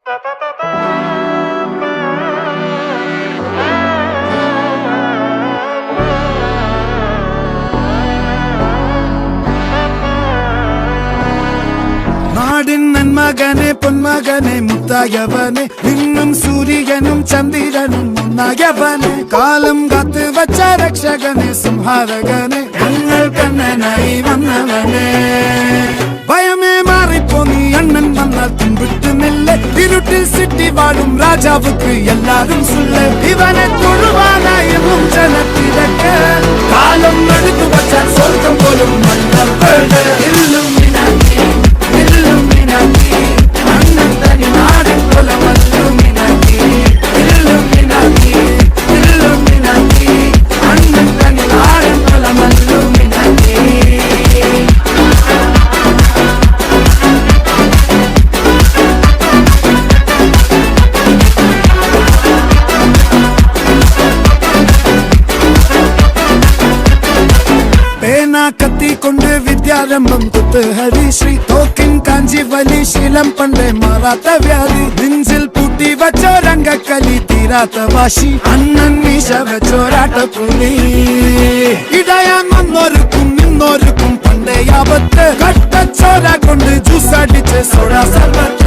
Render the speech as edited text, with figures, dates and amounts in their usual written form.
നാടിൻ നന്മകനെ പൊന്മകനെ മുത്തായവനെ നിന്നും സൂര്യനും ചന്ദ്രനും ഒന്നായവനെ കാലം കാത്ത് വച്ച രക്ഷകനെ സംഹാരകനെ ഞങ്ങൾ കണ്ണനായി വന്നവനെ ഭയമേ മാറിപ്പോ നീ അണ്ണൻ വന്നാൽ പിൻവിട്ട് നില്ല ഇരുട്ടിൽ സിറ്റി വാഴും രാജാവുക്ക് എല്ലാരും സുല്ല ഇവനെ തൊഴുവാനായി എന്നും ജനത്തിരക്ക് കാലം എടുത്തു വച്ചാൽ സ്വർഗം പോലും കത്തി കൊണ്ട് വിദ്യാരംഭം കുത്ത് ഹരിശ്രീ തോക്കിൻ കാഞ്ചി വലി ശീലം പണ്ടേ മാറാത്ത വ്യാധി നെഞ്ചിൽ പൂട്ടി വച്ചോരംഗക്കലി തീരാത്ത വാശി അണ്ണൻ മീശ വെച്ചോരാട്ടപ്പുലി ഇടയാൻ വന്നോർക്കും നിന്നോർക്കും പണ്ടേ ആപത്ത് കട്ടച്ചോര കൊണ്ട് ജ്യൂസ് അടിച്ച് സോഡ സർബത്ത്